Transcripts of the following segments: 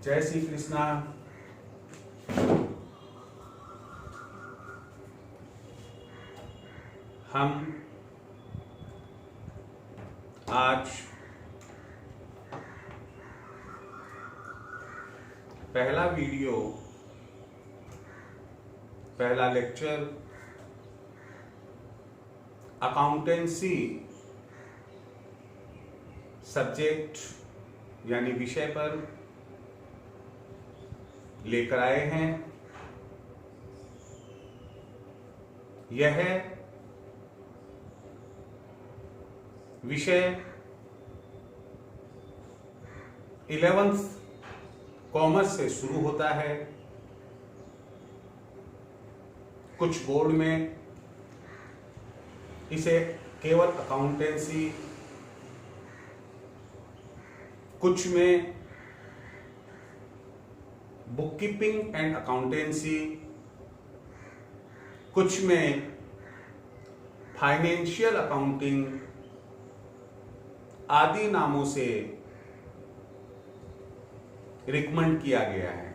जय श्री कृष्णा। हम आज पहला वीडियो, पहला लेक्चर अकाउंटेंसी सब्जेक्ट यानी विषय पर लेकर आए हैं। यह विषय 11th कॉमर्स से शुरू होता है। कुछ बोर्ड में इसे केवल अकाउंटेंसी, कुछ में बुक कीपिंग एंड अकाउंटेंसी, कुछ में फाइनेंशियल अकाउंटिंग आदि नामों से रिकमेंड किया गया है।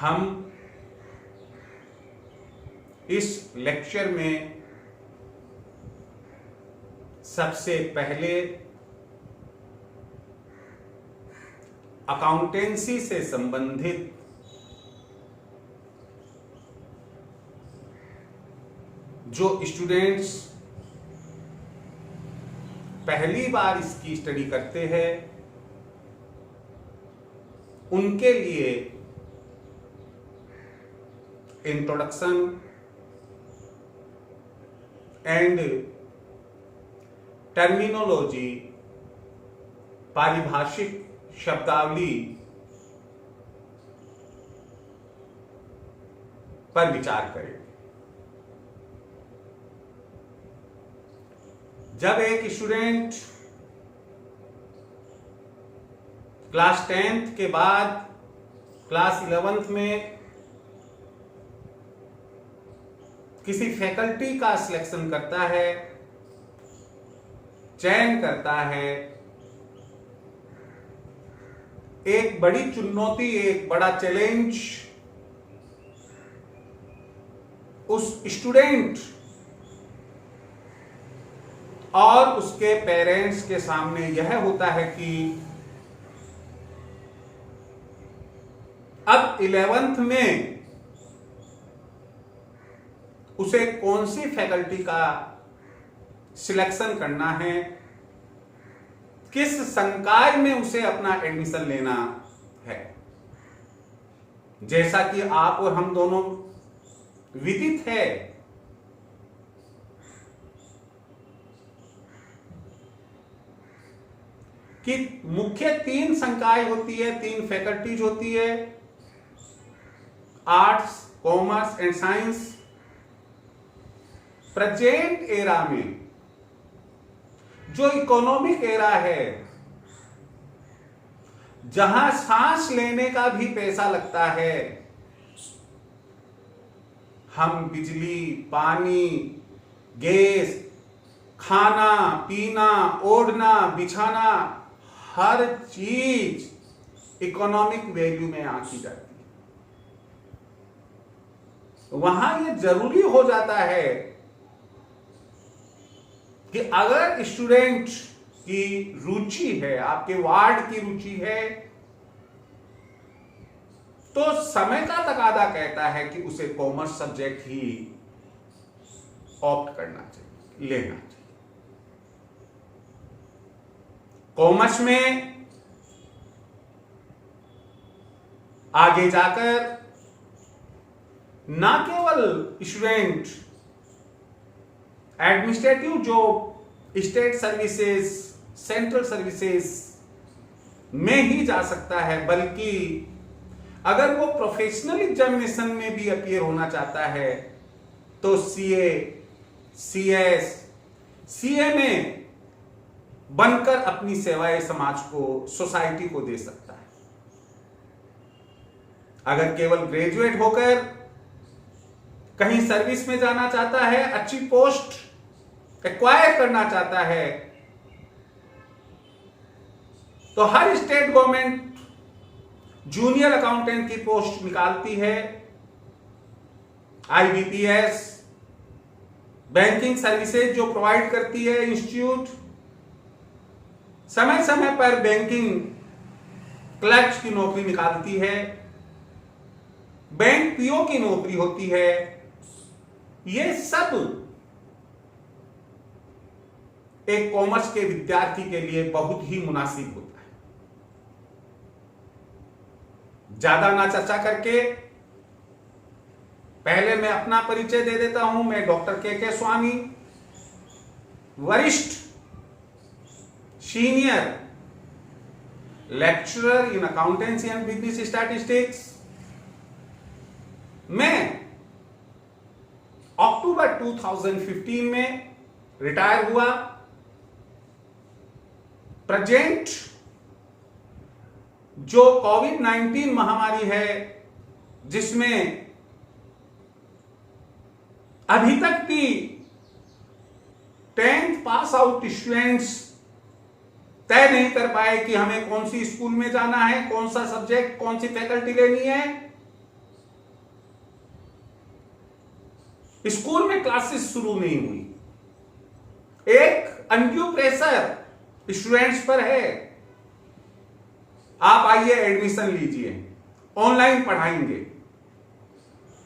हम इस लेक्चर में सबसे पहले अकाउंटेंसी से संबंधित जो स्टूडेंट्स पहली बार इसकी स्टडी करते हैं उनके लिए इंट्रोडक्शन एंड टर्मिनोलॉजी, पारिभाषिक शब्दावली पर विचार करें। जब एक स्टूडेंट क्लास 10th के बाद क्लास 11th में किसी फैकल्टी का सिलेक्शन करता है, चयन करता है, एक बड़ी चुनौती, एक बड़ा चैलेंज उस स्टूडेंट और उसके पेरेंट्स के सामने यह होता है कि अब 11th में उसे कौन सी फैकल्टी का सिलेक्शन करना है, किस संकाय में उसे अपना एडमिशन लेना है। जैसा कि आप और हम दोनों विदित है कि मुख्य 3 संकाय होती है, 3 फैकल्टीज होती है, arts, commerce and science. Present era में जो इकोनॉमिक एरा है, जहां सांस लेने का भी पैसा लगता है, हम बिजली, पानी, गैस, खाना पीना, ओढ़ना, बिछाना, हर चीज इकोनॉमिक वैल्यू में आंकी जाती है। वहां यह जरूरी हो जाता है कि अगर स्टूडेंट की रुचि है, आपके वार्ड की रुचि है, तो समय का तकादा कहता है कि उसे कॉमर्स सब्जेक्ट ही ऑप्ट करना चाहिए, लेना चाहिए। कॉमर्स में आगे जाकर ना केवल student administrative job, state services, central services में ही जा सकता है, बल्कि अगर वो प्रोफेशनल एग्जामिनेशन में भी अपीयर होना चाहता है तो सीए, सीएस, सीएमए बनकर अपनी सेवाएं समाज को, सोसाइटी को दे सकता है। अगर केवल ग्रेजुएट होकर कहीं सर्विस में जाना चाहता है, अच्छी पोस्ट एक्वायर करना चाहता है, तो हर स्टेट गवर्नमेंट जूनियर अकाउंटेंट की पोस्ट निकालती है। आईबीपीएस, बैंकिंग सर्विसेज जो प्रोवाइड करती है इंस्टीट्यूट, समय समय पर बैंकिंग क्लर्क्स की नौकरी निकालती है, बैंक पीओ की नौकरी होती है। ये सब एक कॉमर्स के विद्यार्थी के लिए बहुत ही मुनासिब होता है। ज्यादा ना चर्चा करके पहले मैं अपना परिचय दे देता हूं। मैं डॉक्टर के स्वामी, वरिष्ठ senior lecturer in accountancy and business statistics. मैं अक्टूबर 2015 में रिटायर हुआ। प्रेजेंट जो कोविड-19 महामारी है, जिसमें अभी तक भी 10th पास आउट स्टूडेंट्स तय नहीं कर पाए कि हमें कौन सी स्कूल में जाना है, कौन सा सब्जेक्ट, कौन सी फैकल्टी लेनी है। स्कूल में क्लासेस शुरू नहीं हुई। एक अनड्यू प्रेशर स्टूडेंट्स पर है। आप आइए, एडमिशन लीजिए, ऑनलाइन पढ़ाएंगे,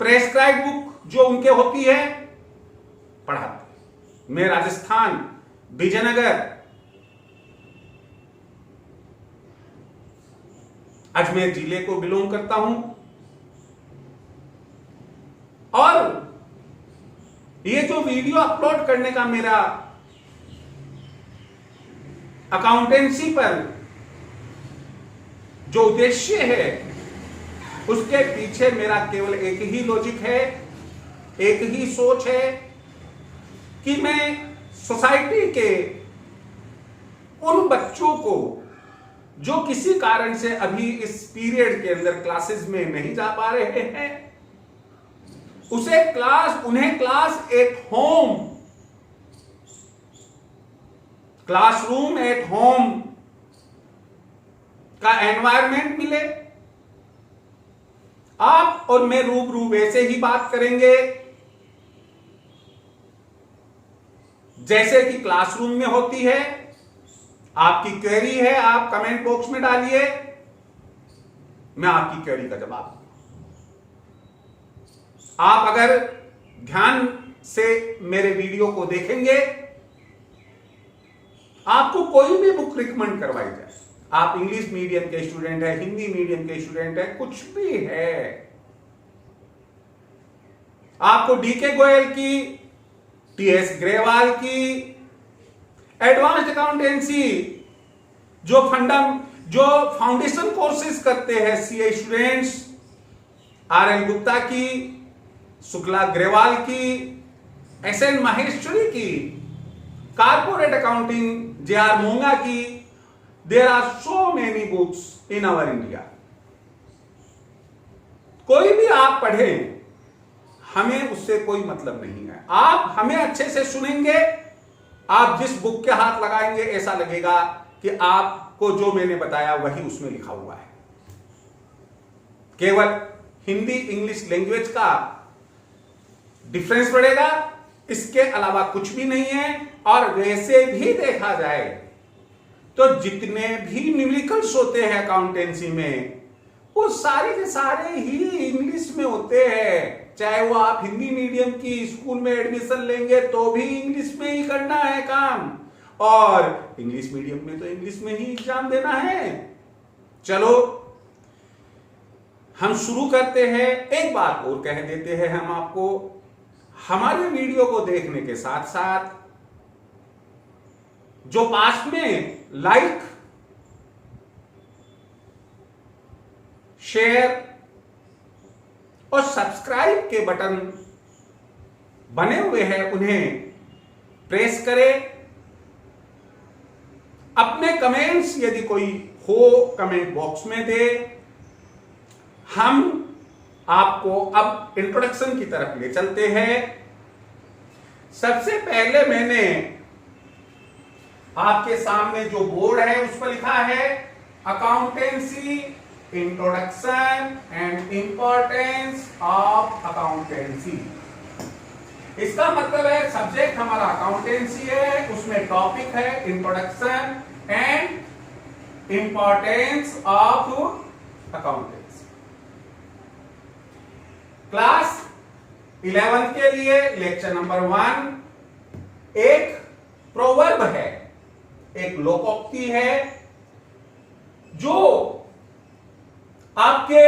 प्रेस्क्राइब बुक जो उनके होती है पढ़ाते। मैं राजस्थान विजयनगर अजमेर जिले को बिलोंग करता हूं और ये जो वीडियो अपलोड करने का मेरा अकाउंटेंसी पर जो उद्देश्य है, उसके पीछे मेरा केवल एक ही लॉजिक है, एक ही सोच है कि मैं सोसाइटी के उन बच्चों को जो किसी कारण से अभी इस पीरियड के अंदर क्लासेस में नहीं जा पा रहे हैं, उन्हें class at home, classroom at home का एनवायरनमेंट मिले। आप और मैं रूबरू वैसे ही बात करेंगे जैसे कि क्लासरूम में होती है। आपकी क्वेरी है, आप कमेंट बॉक्स में डालिए, मैं आपकी क्वेरी का जवाब दूंगा। आप अगर ध्यान से मेरे वीडियो को देखेंगे, आपको कोई भी बुक रिकमेंड करवाई जाए, आप इंग्लिश मीडियम के स्टूडेंट है, हिंदी मीडियम के स्टूडेंट है, कुछ भी है, आपको डीके गोयल की, टीएस ग्रेवाल की एडवांस्ड अकाउंटेंसी जो फाउंडेशन कोर्सेज करते हैं सीए स्टूडेंट्स, आरएल गुप्ता की, शुक्ला ग्रेवाल की, एसएन माहेश्वरी की, कारपोरेट अकाउंटिंग जेआर मोंगा की, there are so many books in our India. कोई भी आप पढ़ें, हमें उससे कोई मतलब नहीं है। आप हमें अच्छे से सुनेंगे, आप जिस बुक के हाथ लगाएंगे ऐसा लगेगा कि आपको जो मैंने बताया वही उसमें लिखा हुआ है। केवल हिंदी इंग्लिश लैंग्वेज का डिफरेंस पड़ेगा, इसके अलावा कुछ भी नहीं है। और वैसे भी देखा जाए तो जितने भी न्यूमेरिकल्स होते हैं अकाउंटेंसी में, वो सारे के सारे ही इंग्लिश में होते हैं। चाहे वो आप हिंदी मीडियम की स्कूल में एडमिशन लेंगे तो भी इंग्लिश में ही करना है काम, और इंग्लिश मीडियम में तो इंग्लिश में ही एग्जाम देना है। चलो हम शुरू करते हैं। एक बात और कह देते हैं हम आपको, हमारे वीडियो को देखने के साथ साथ जो पास में लाइक, शेयर और सब्सक्राइब के बटन बने हुए हैं, उन्हें प्रेस करें। अपने कमेंट्स यदि कोई हो कमेंट बॉक्स में दे। हम आपको अब इंट्रोडक्शन की तरफ ले चलते हैं। सबसे पहले मैंने आपके सामने जो बोर्ड है उस पर लिखा है accountancy, introduction and importance of accountancy. इसका मतलब है सब्जेक्ट हमारा अकाउंटेंसी है, उसमें टॉपिक है introduction and importance of accountancy. Class 11 के लिए लेक्चर नंबर 1 एक प्रोवर्ब है, एक लोकोक्ति है जो आपके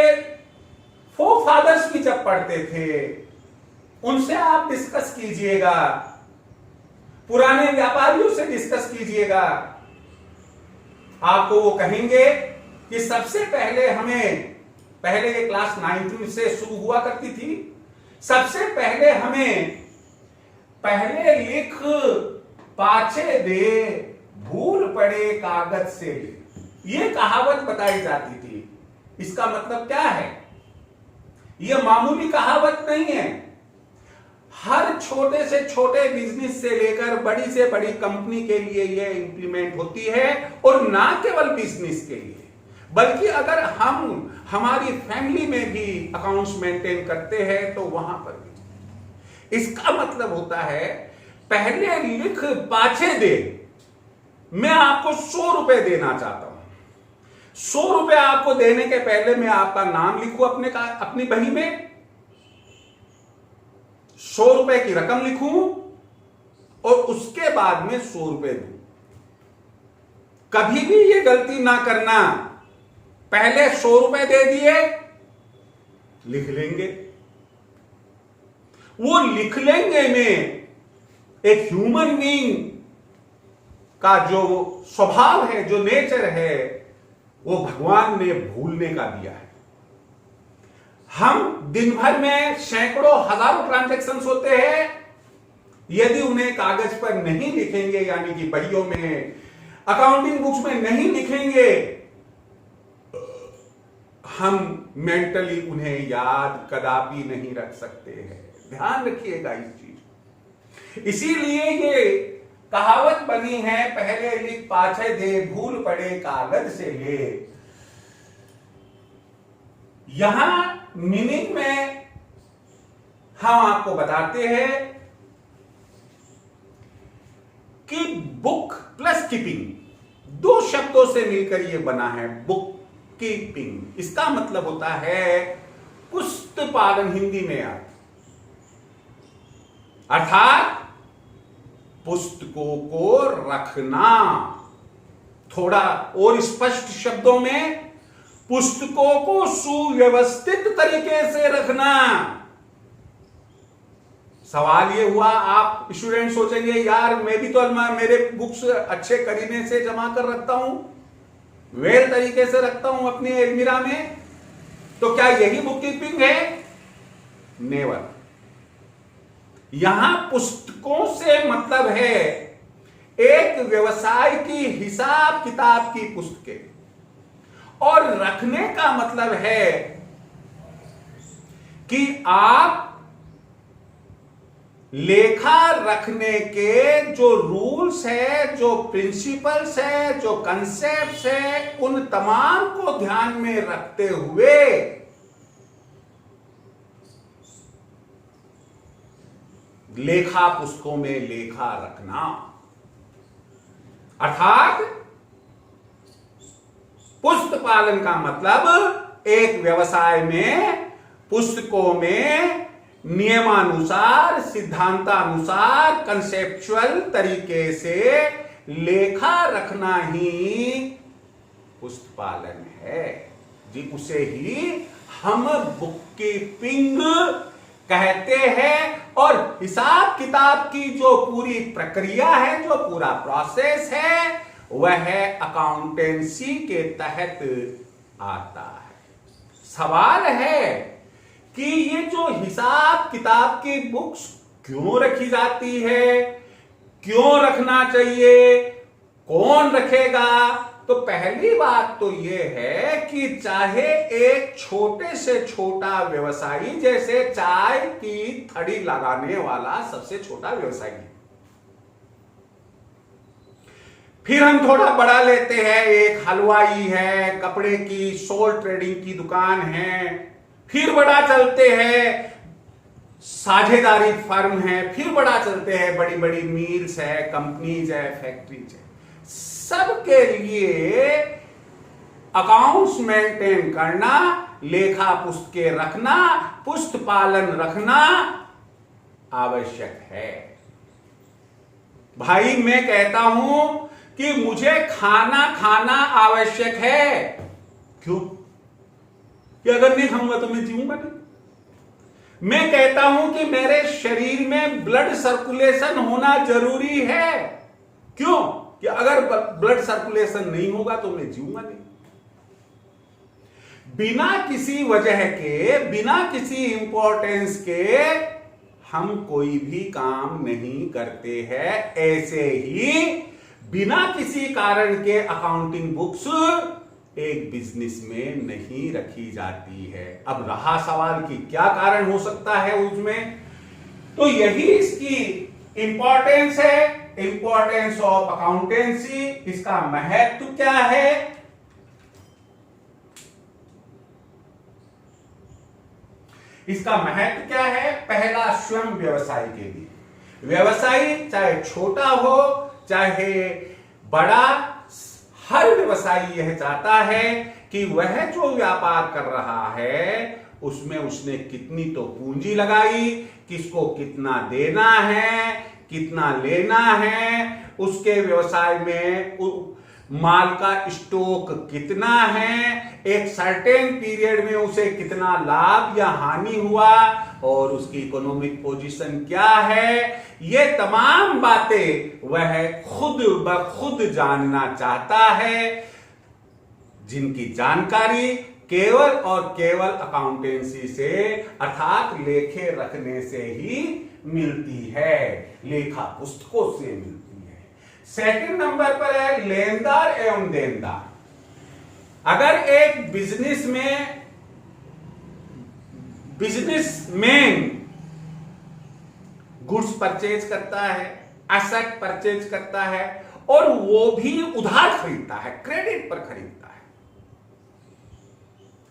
फोरफादर्स भी जब पढ़ते थे उनसे आप डिस्कस कीजिएगा, पुराने व्यापारियों से डिस्कस कीजिएगा। आपको वो कहेंगे कि सबसे पहले पहले ये क्लास 9 से शुरू हुआ करती थी, सबसे पहले हमें पहले लिख पाछे दे भूल पड़े कागज से, ये कहावत बताई जाती थी। इसका मतलब क्या है? यह मामूली कहावत नहीं है। हर छोटे से छोटे बिजनेस से लेकर बड़ी से बड़ी कंपनी के लिए यह इंप्लीमेंट होती है, और ना केवल बिजनेस के लिए बल्कि अगर हम हमारी फैमिली में भी अकाउंट्स मेंटेन करते हैं तो वहां पर भी। इसका मतलब होता है पहले लिख पाछे दे। मैं आपको 100 रुपए देना चाहता हूं, 100 रुपए आपको देने के पहले मैं आपका नाम लिखूं अपनी बही में, 100 रुपए की रकम लिखूं और उसके बाद में 100 रुपए दूं। कभी भी ये गलती ना करना, पहले 100 रुपए दे दिए, लिख लेंगे। वो लिख लेंगे में एक ह्यूमन बीइंग का जो स्वभाव है, जो नेचर है, वो भगवान ने भूलने का दिया है। हम दिन भर में सैकड़ों हजारों ट्रांजैक्शंस होते हैं, यदि उन्हें कागज पर नहीं लिखेंगे, यानी कि बहियों में, अकाउंटिंग बुक्स में नहीं लिखेंगे, हम मेंटली उन्हें याद कदापि नहीं रख सकते हैं। ध्यान रखिएगा इस चीज। इसीलिए ये कहावत बनी है, पहले लिख पाछे दे भूल पड़े कागज से ले। यहां मीनिंग में हम आपको बताते हैं कि बुक प्लस कीपिंग, 2 शब्दों से मिलकर यह बना है बुक कीपिंग। इसका मतलब होता है पुस्त पालन, हिंदी में अर्थात पुस्तकों को रखना। थोड़ा और स्पष्ट शब्दों में, पुस्तकों को सुव्यवस्थित तरीके से रखना। सवाल ये हुआ, आप स्टूडेंट सोचेंगे यार मैं भी तो मेरे बुक्स अच्छे करीने से जमा कर रखता हूं, वेल तरीके से रखता हूं अपनी अलमीरा में, तो क्या यही बुक कीपिंग है? नेवर। यहां पुस्तकों से मतलब है एक व्यवसाय की हिसाब किताब की पुस्तकें, और रखने का मतलब है कि आप लेखा रखने के जो रूल्स है, जो प्रिंसिपल्स है, जो कंसेप्ट्स है, उन तमाम को ध्यान में रखते हुए लेखा पुस्तकों में लेखा रखना। अर्थात पुस्तक पालन का मतलब एक व्यवसाय में पुस्तकों में नियमानुसार, सिद्धांतानुसार, कंसेप्चुअल तरीके से लेखा रखना ही पुस्तक पालन है जी। उसे ही हम बुक कीपिंग कहते हैं। और हिसाब किताब की जो पूरी प्रक्रिया है, जो पूरा प्रोसेस है, वह अकाउंटेंसी के तहत आता है। सवाल है कि ये जो हिसाब किताब की बुक्स क्यों रखी जाती है, क्यों रखना चाहिए, कौन रखेगा? तो पहली बात तो यह है कि चाहे एक छोटे से छोटा व्यवसायी, जैसे चाय की थड़ी लगाने वाला सबसे छोटा व्यवसायी, फिर हम थोड़ा बड़ा लेते हैं, एक हलवाई है, कपड़े की सोल ट्रेडिंग की दुकान है, फिर बड़ा चलते हैं साझेदारी फर्म है, फिर बड़ा चलते हैं बड़ी बड़ी मिल्स है, कंपनीज है, फैक्ट्रीज है। सबके लिए अकाउंट्स मेंटेन करना, लेखा पुस्तकें रखना, पुस्त पालन रखना आवश्यक है। भाई मैं कहता हूं कि मुझे खाना खाना आवश्यक है। क्यों? कि अगर नहीं खाऊंगा तो मैं जीऊंगा नहीं। मैं कहता हूं कि मेरे शरीर में ब्लड सर्कुलेशन होना जरूरी है। क्यों? कि अगर ब्लड सर्कुलेशन नहीं होगा तो मैं जीऊंगा नहीं। बिना किसी वजह के, बिना किसी इंपॉर्टेंस के हम कोई भी काम नहीं करते हैं। ऐसे ही बिना किसी कारण के अकाउंटिंग बुक्स एक बिजनेस में नहीं रखी जाती है। अब रहा सवाल कि क्या कारण हो सकता है उसमें, तो यही इसकी इंपॉर्टेंस है, इंपॉर्टेंस ऑफ अकाउंटेंसी। इसका महत्व क्या है? इसका महत्व क्या है? पहला, स्वयं व्यवसाय के लिए। व्यवसायी चाहे छोटा हो चाहे बड़ा, हर व्यवसायी यह चाहता है कि वह जो व्यापार कर रहा है उसमें उसने कितनी तो पूंजी लगाई, किसको कितना देना है, कितना लेना है, उसके व्यवसाय में माल का स्टॉक कितना है, एक सर्टेन पीरियड में उसे कितना लाभ या हानि हुआ, और उसकी इकोनॉमिक पोजीशन क्या है। ये तमाम बातें वह खुद ब खुद जानना चाहता है, जिनकी जानकारी केवल और केवल अकाउंटेंसी से अर्थात लेखे रखने से ही मिलती है, लेखा पुस्तकों से मिलती है। सेकंड नंबर पर है लेनदार एवं देनदार। अगर एक बिजनेसमैन गुड्स परचेज करता है, एसेट परचेज करता है, और वो भी उधार खरीदता है, क्रेडिट पर खरीदता है,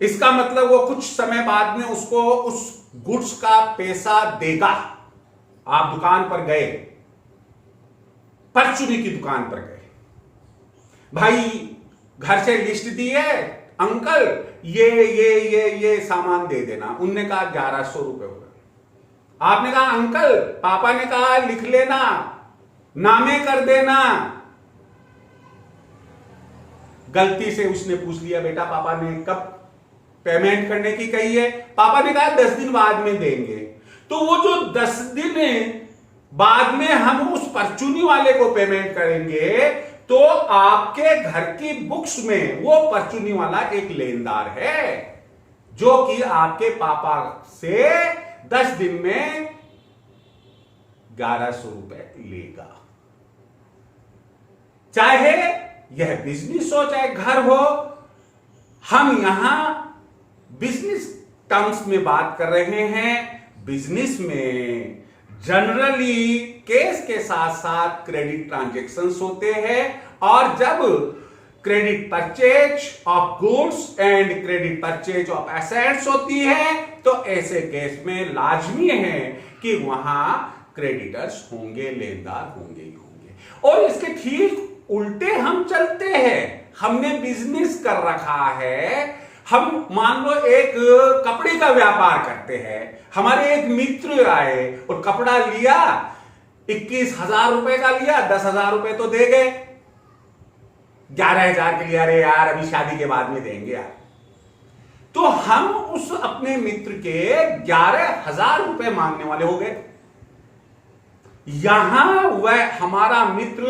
इसका मतलब वो कुछ समय बाद में उसको उस गुड्स का पैसा देगा। आप दुकान पर गए, परचूनी की दुकान पर गए, भाई घर से लिस्ट दी है, अंकल ये सामान दे देना। उनने कहा 1100 रुपए हो गए। आपने कहा अंकल, पापा ने कहा लिख लेना, नामे कर देना। गलती से उसने पूछ लिया, बेटा पापा ने कब पेमेंट करने की कही है? पापा ने कहा 10 दिन बाद में देंगे। तो वो जो 10 दिन बाद में हम उस परचूनी वाले को पेमेंट करेंगे, तो आपके घर की बुक्स में वो परचूनी वाला एक लेनदार है, जो कि आपके पापा से 10 दिन में 1100 रुपए लेगा। चाहे यह बिजनेस हो चाहे घर हो, हम यहां बिजनेस टर्म्स में बात कर रहे हैं। बिजनेस में जनरली कैश के साथ साथ क्रेडिट ट्रांजैक्शंस होते हैं, और जब credit purchase of goods and credit purchase of assets होती है, तो ऐसे केस में लाजमी है कि वहां क्रेडिटर्स होंगे, लेनदार होंगे ही होंगे। और इसके ठीक उल्टे हम चलते हैं। हमने बिजनेस कर रखा है, हम मान लो एक कपड़े का व्यापार करते हैं, हमारे एक मित्र आए और कपड़ा लिया, 21,000 रुपए का लिया, 10,000 रुपए तो दे गए, 11,000 के लिए अरे यार अभी शादी के बाद में देंगे यार। तो हम उस अपने मित्र के 11,000 रुपए मांगने वाले हो गए। यहां वह हमारा मित्र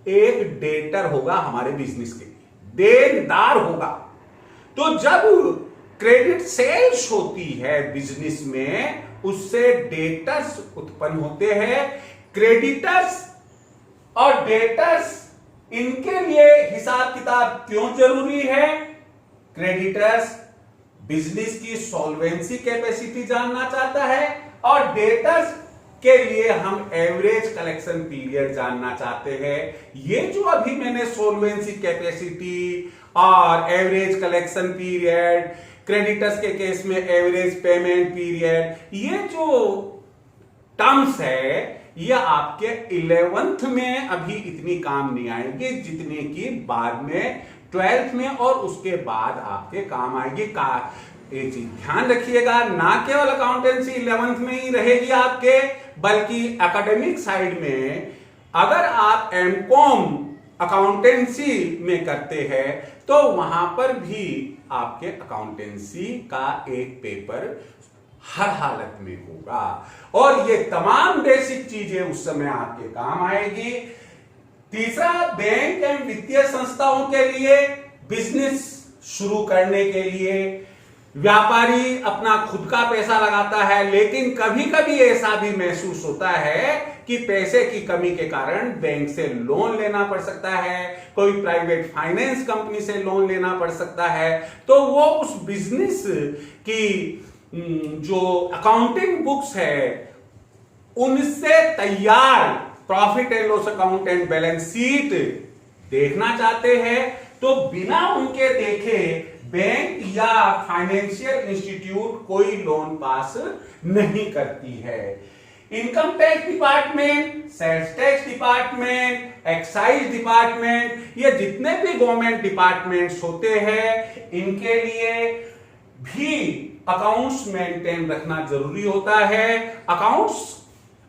एक डेटर होगा, हमारे बिजनेस के लिए देनदार होगा। तो जब क्रेडिट सेल्स होती है बिजनेस में, उससे डेटर्स उत्पन्न होते हैं। क्रेडिटर्स और डेटर्स, इनके लिए हिसाब किताब क्यों जरूरी है? क्रेडिटर्स बिजनेस की सॉल्वेंसी कैपेसिटी जानना चाहता है, और डेटर्स के लिए हम एवरेज कलेक्शन पीरियड जानना चाहते हैं। ये जो अभी मैंने सोल्वेंसी कैपेसिटी और एवरेज कलेक्शन पीरियड, क्रेडिटर्स के केस में एवरेज पेमेंट पीरियड, ये जो टर्म्स है ये आपके 11th में अभी इतनी काम नहीं आएंगे जितने की बाद में 12th में और उसके बाद आपके काम आएगी। एक चीज ध्यान रखिएगा, ना केवल अकाउंटेंसी 11th में ही रहेगी आपके, बल्कि एकेडमिक साइड में अगर आप एमकॉम अकाउंटेंसी में करते हैं तो वहां पर भी आपके अकाउंटेंसी का एक पेपर हर हालत में होगा और ये तमाम बेसिक चीजें उस समय आपके काम आएगी। तीसरा, बैंक एवं वित्तीय संस्थाओं के लिए, बिजनेस शुरू करने के लिए व्यापारी अपना खुद का पैसा लगाता है, लेकिन कभी कभी ऐसा भी महसूस होता है कि पैसे की कमी के कारण बैंक से लोन लेना पड़ सकता है, कोई प्राइवेट फाइनेंस कंपनी से लोन लेना पड़ सकता है, तो वो उस बिजनेस की जो अकाउंटिंग बुक्स है उनसे तैयार profit and loss account and balance sheet देखना चाहते हैं, तो बिना उनके देखे बैंक या फाइनेंशियल इंस्टीट्यूट कोई लोन पास नहीं करती है। Income tax department, sales tax department, excise department, ये जितने भी गवर्नमेंट डिपार्टमेंट्स होते हैं इनके लिए भी अकाउंट्स मेंटेन रखना जरूरी होता है।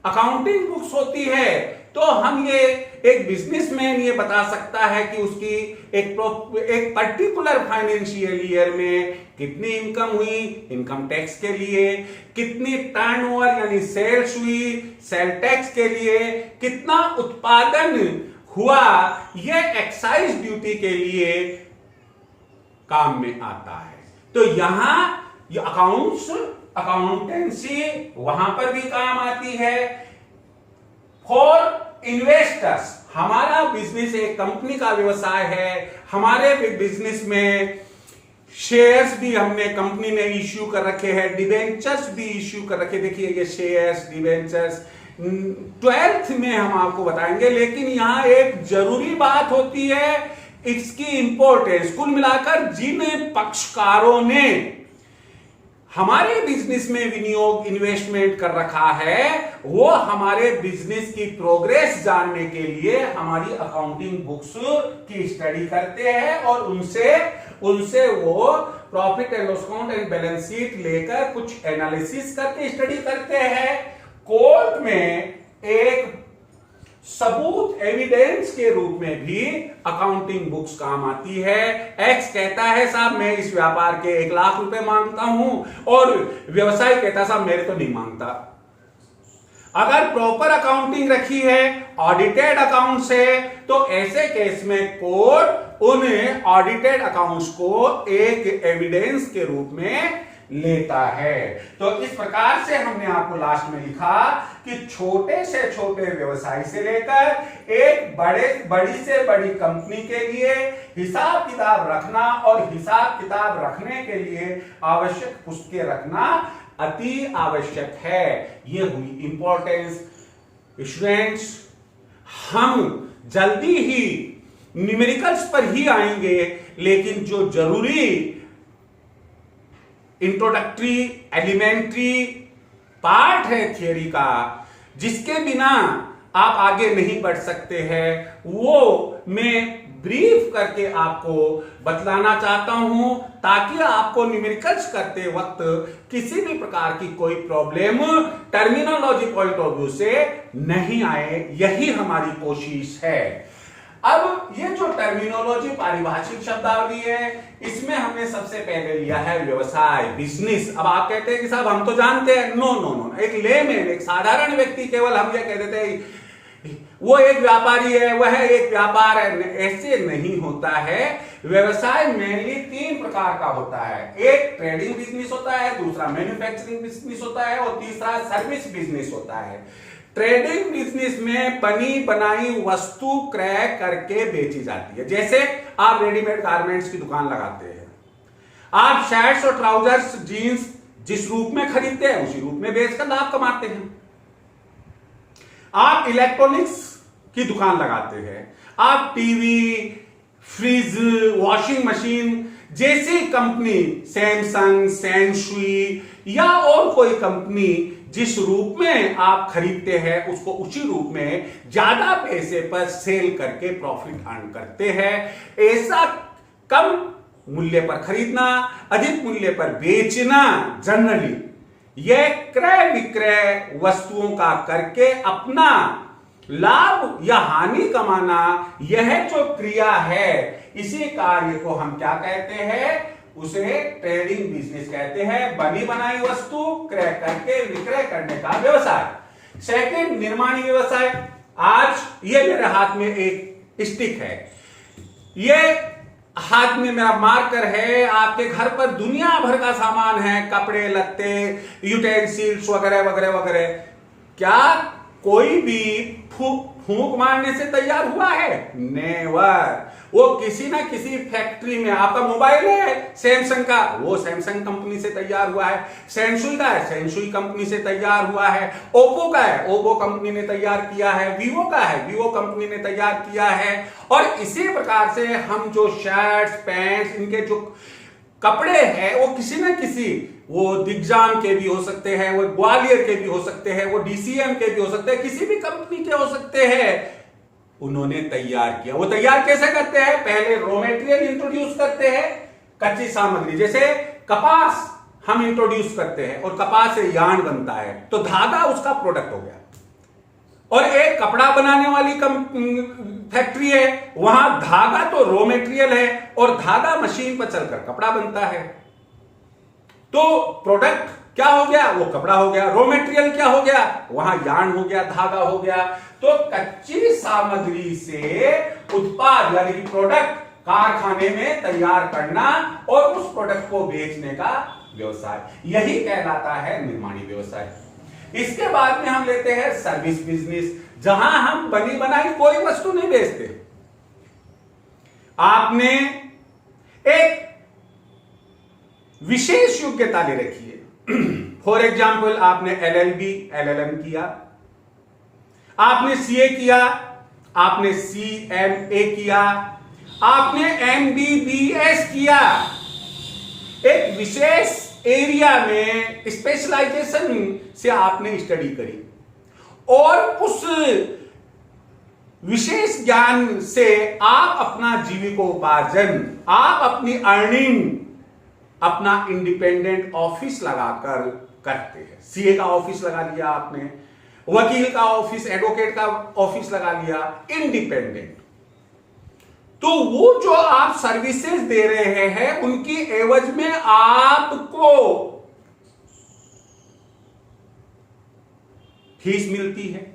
अकाउंटिंग बुक्स होती है तो हम ये एक बिजनेसमैन ये बता सकता है कि उसकी एक पर्टिकुलर फाइनेंशियल ईयर में कितनी इनकम हुई, इनकम टैक्स के लिए कितनी टर्नओवर यानी सेल्स हुई, सेल टैक्स के लिए कितना उत्पादन हुआ, ये एक्साइज ड्यूटी के लिए काम में आता है। तो यहां ये अकाउंटेंसी वहां पर भी काम आती है। फॉर इन्वेस्टर्स, हमारा बिजनेस एक कंपनी का व्यवसाय है, हमारे बिजनेस में शेयर्स भी हमने कंपनी ने इश्यू कर रखे हैं, डिबेंचर्स भी इश्यू कर रखे। देखिए ये शेयर्स, डिबेंचर्स 12th में हम आपको बताएंगे, लेकिन यहां एक जरूरी बात होती है, इसकी इंपॉर्टेंस। कुल मिलाकर जिन पक्षकारों ने हमारे बिजनेस में विनियोग, इन्वेस्टमेंट कर रखा है, वो हमारे बिजनेस की प्रोग्रेस जानने के लिए हमारी अकाउंटिंग बुक्स की स्टडी करते हैं और उनसे वो profit and loss account and balance sheet लेकर कुछ एनालिसिस करके स्टडी करते हैं। कोर्ट में एक सबूत, एविडेंस के रूप में भी अकाउंटिंग बुक्स काम आती है। एक्स कहता है साहब मैं इस व्यापार के 1 लाख रुपए मांगता हूं और व्यवसाय कहता है साहब मेरे तो नहीं मांगता। अगर प्रॉपर अकाउंटिंग रखी है, ऑडिटेड अकाउंट्स है, तो ऐसे केस में कोर्ट उन ऑडिटेड अकाउंट्स को एक एविडेंस के रूप में लेता है। तो इस प्रकार से हमने आपको लास्ट में लिखा कि छोटे से छोटे व्यवसाय से लेकर एक बड़ी से बड़ी कंपनी के लिए हिसाब किताब रखना और हिसाब किताब रखने के लिए आवश्यक पुस्तकें रखना अति आवश्यक है। ये हुई इंपॉर्टेंस। स्टूडेंट्स, हम जल्दी ही न्यूमेरिकल्स पर ही आएंगे, लेकिन जो जरूरी इंट्रोडक्टरी, एलिमेंट्री पार्ट है थियरी का, जिसके बिना आप आगे नहीं बढ़ सकते हैं, वो मैं ब्रीफ करके आपको बतलाना चाहता हूं, ताकि आपको न्यूमेरिकल्स करते वक्त किसी भी प्रकार की कोई problem terminology point of view से नहीं आए। यही हमारी कोशिश है। अब ये जो टर्मिनोलॉजी, पारिभाषिक शब्दावली है, इसमें हमने सबसे पहले लिया है व्यवसाय, बिजनेस। अब आप कहते हैं कि साहब हम तो जानते हैं। नो नो नो, एक लेमैन, एक साधारण व्यक्ति केवल हम ये कह देते हैं वो एक व्यापारी है, वह एक व्यापार है, ऐसे नहीं होता है। व्यवसाय मेनली 3 प्रकार का होता है। एक ट्रेडिंग बिजनेस होता है, दूसरा मैन्युफैक्चरिंग बिजनेस होता है और तीसरा सर्विस बिजनेस होता है। ट्रेडिंग बिजनेस में बनी बनाई वस्तु क्रय करके बेची जाती है। जैसे आप रेडीमेड गारमेंट्स की दुकान लगाते हैं, आप शर्ट्स और ट्राउजर्स, जीन्स जिस रूप में खरीदते हैं उसी रूप में बेचकर लाभ कमाते हैं। आप इलेक्ट्रॉनिक्स की दुकान लगाते हैं, आप टीवी, फ्रिज, वॉशिंग मशीन जैसी कंपनी, सैमसंग, सैनशुई या और कोई कंपनी जिस रूप में आप खरीदते हैं उसको उसी रूप में ज्यादा पैसे पर सेल करके प्रॉफिट अर्न करते हैं। ऐसा कम मूल्य पर खरीदना, अधिक मूल्य पर बेचना, जनरली यह क्रय विक्रय वस्तुओं का करके अपना लाभ या हानि कमाना, यह जो क्रिया है, इसी कार्य को हम क्या कहते हैं? उसे ट्रेडिंग बिजनेस कहते हैं। बनी बनाई वस्तु क्रय करके विक्रय करने का व्यवसाय। सेकंड, निर्माणी व्यवसाय। आज ये मेरे हाथ में एक स्टिक है, ये हाथ में मेरा मार्कर है, आपके घर पर दुनिया भर का सामान है, कपड़े लत्ते, यूटेंसिल्स वगैरह वगैरह वगैरह। क्या कोई भी फूंक मारने से तैयार हुआ है? नेवर। वो किसी ना किसी फैक्ट्री में, आपका मोबाइल है सैमसंग का, वो सैमसंग कंपनी से तैयार हुआ है। सैनशुई का है, सैनशुई कंपनी से तैयार हुआ है। ओप्पो का है, ओप्पो कंपनी ने तैयार किया है। वीवो का है, वीवो कंपनी ने तैयार किया है। और इसी प्रकार से हम जो शर्ट्स, पैंट्स, इनके जो कपड़े हैं वो किसी ना किसी, वो दिग्जाम के भी हो सकते हैं, वो ग्वालियर के भी हो सकते हैं, वो डीसीएम के भी हो सकते हैं, किसी भी कंपनी के हो सकते हैं, उन्होंने तैयार किया। वो तैयार कैसे करते हैं? पहले रॉ मटेरियल इंट्रोड्यूस करते हैं, कच्ची सामग्री, जैसे कपास हम इंट्रोड्यूस करते हैं और कपास से यार्न बनता है, तो धागा उसका प्रोडक्ट हो गया। और एक कपड़ा बनाने वाली फैक्ट्री है, वहां धागा तो रॉ मटेरियल है और धागा मशीन पर चलकर कपड़ा बनता है। तो प्रोडक्ट क्या हो गया? वो कपड़ा हो गया। रॉ मटेरियल क्या हो गया? वहां यार्न हो गया, धागा हो गया। तो कच्ची सामग्री से उत्पाद यानी कि प्रोडक्ट कारखाने में तैयार करना और उस प्रोडक्ट को बेचने का व्यवसाय, यही कहलाता है निर्माणी व्यवसाय। इसके बाद में हम लेते हैं सर्विस बिजनेस, जहां हम बनी बनाई कोई वस्तु नहीं बेचते। आपने एक विशेष योग्यता ले रखी है। फॉर एग्जाम्पल, आपने एलएलबी, एलएलएम किया, आपने सीए किया, आपने सीएमए किया, आपने एमबीबीएस किया। एक विशेष एरिया में स्पेशलाइजेशन से आपने स्टडी करी और उस विशेष ज्ञान से आप अपना जीविकोपार्जन, आप अपनी अर्निंग अपना इंडिपेंडेंट ऑफिस लगाकर करते हैं। सीए का ऑफिस लगा लिया आपने, वकील का ऑफिस, एडवोकेट का ऑफिस लगा लिया, इंडिपेंडेंट। तो वो जो आप सर्विसेज दे रहे हैं उनकी एवज में आपको फीस मिलती है।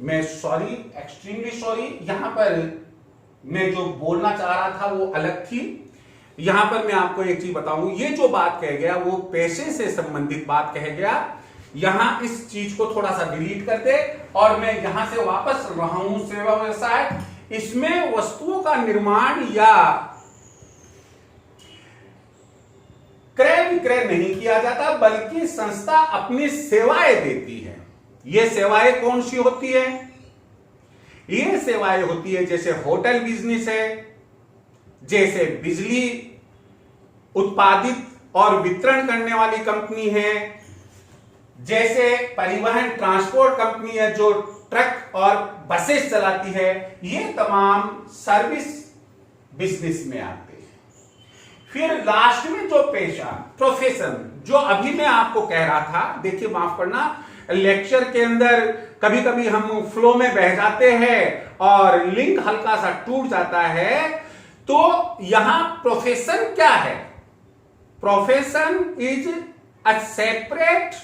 मैं सॉरी, एक्सट्रीमली सॉरी, यहां पर मैं जो बोलना चाह रहा था वो अलग थी। यहां पर मैं आपको एक चीज बताऊं, ये जो बात कह गया वो पैसे से संबंधित बात कह गया। यहां इस चीज को थोड़ा सा डिलीट कर दे और मैं यहां से वापस रहा हूं सेवा व्यवसाय। इसमें वस्तुओं का निर्माण या क्रय विक्रय नहीं किया जाता, बल्कि संस्था अपनी सेवाएं देती है। ये सेवाएं कौन सी होती है? ये सेवाएं होती है जैसे होटल बिजनेस है, जैसे बिजली उत्पादित और वितरण करने वाली कंपनी है, जैसे परिवहन ट्रांसपोर्ट कंपनी है जो ट्रक और बसेस चलाती है। ये तमाम सर्विस बिजनेस में आते हैं। फिर लास्ट में जो पेशा, प्रोफेशन, जो अभी मैं आपको कह रहा था, देखिए माफ करना, लेक्चर के अंदर कभी कभी हम फ्लो में बह जाते हैं और लिंक हल्का सा टूट जाता है। तो यहां प्रोफेशन क्या है? Profession is a separate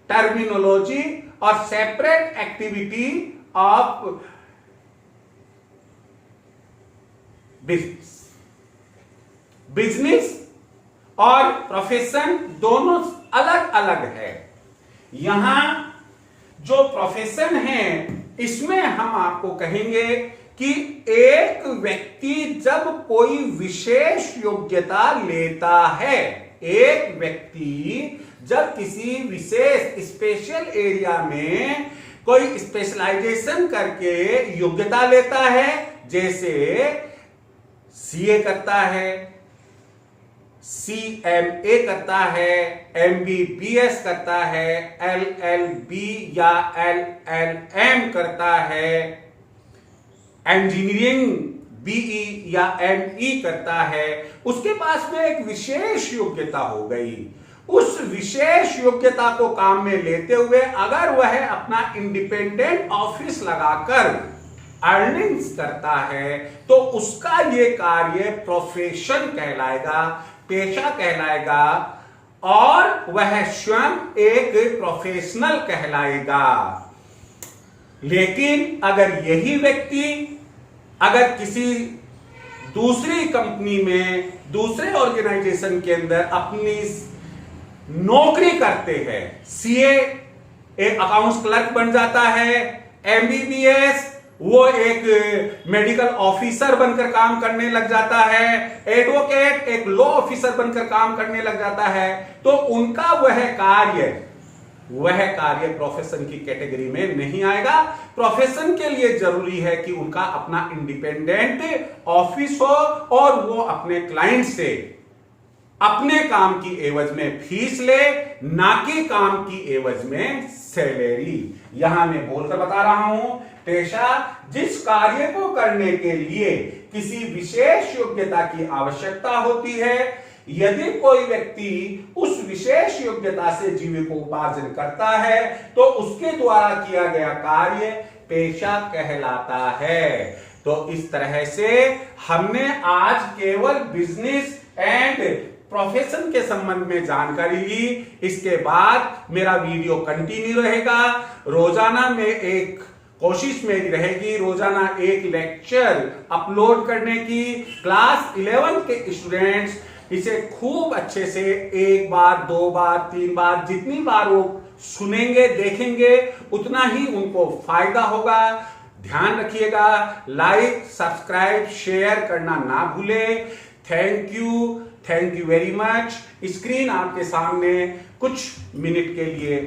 terminology और separate activity of business. Business और प्रोफेशन दोनों अलग अलग है। यहां जो प्रोफेशन है इसमें हम आपको कहेंगे कि एक व्यक्ति जब कोई विशेष योग्यता लेता है, एक व्यक्ति जब किसी विशेष स्पेशल एरिया में कोई स्पेशलाइजेशन करके योग्यता लेता है, जैसे सीए करता है, सीएमए करता है, एमबीबीएस करता है, एलएलबी या एलएलएम करता है, इंजीनियरिंग बीई या एमई करता है, उसके पास में एक विशेष योग्यता हो गई। उस विशेष योग्यता को काम में लेते हुए अगर वह अपना इंडिपेंडेंट ऑफिस लगाकर अर्निंग्स करता है तो उसका ये कार्य प्रोफेशन कहलाएगा, पेशा कहलाएगा और वह स्वयं एक प्रोफेशनल कहलाएगा। लेकिन अगर यही व्यक्ति अगर किसी दूसरी कंपनी में, दूसरे ऑर्गेनाइजेशन के अंदर अपनी नौकरी करते हैं, सीए एक अकाउंट्स क्लर्क बन जाता है, एमबीबीएस वो एक मेडिकल ऑफिसर बनकर काम करने लग जाता है, एडवोकेट एक लॉ ऑफिसर बनकर काम करने लग जाता है, तो उनका वह कार्य प्रोफेशन की कैटेगरी में नहीं आएगा। प्रोफेशन के लिए जरूरी है कि उनका अपना इंडिपेंडेंट ऑफिस हो और वो अपने क्लाइंट से अपने काम की एवज में फीस ले, ना कि काम की एवज में सैलरी। यहां मैं बोलकर बता रहा हूं, पेशा जिस कार्य को करने के लिए किसी विशेष योग्यता की आवश्यकता होती है, यदि कोई व्यक्ति उस विशेष योग्यता से जीविकोपार्जन करता है तो उसके द्वारा किया गया कार्य पेशा कहलाता है। तो इस तरह से हमने आज केवल बिजनेस एंड प्रोफेशन के संबंध में जानकारी ली। इसके बाद मेरा वीडियो कंटिन्यू रहेगा। रोजाना में एक कोशिश मेरी रहेगी रोजाना एक लेक्चर अपलोड करने की। क्लास 11 के स्टूडेंट्स इसे खूब अच्छे से एक बार, दो बार, तीन बार, जितनी बार वो सुनेंगे, देखेंगे, उतना ही उनको फायदा होगा। ध्यान रखिएगा, लाइक, सब्सक्राइब, शेयर करना ना भूलें। Thank you very much. Screen आपके सामने कुछ मिनट के लिए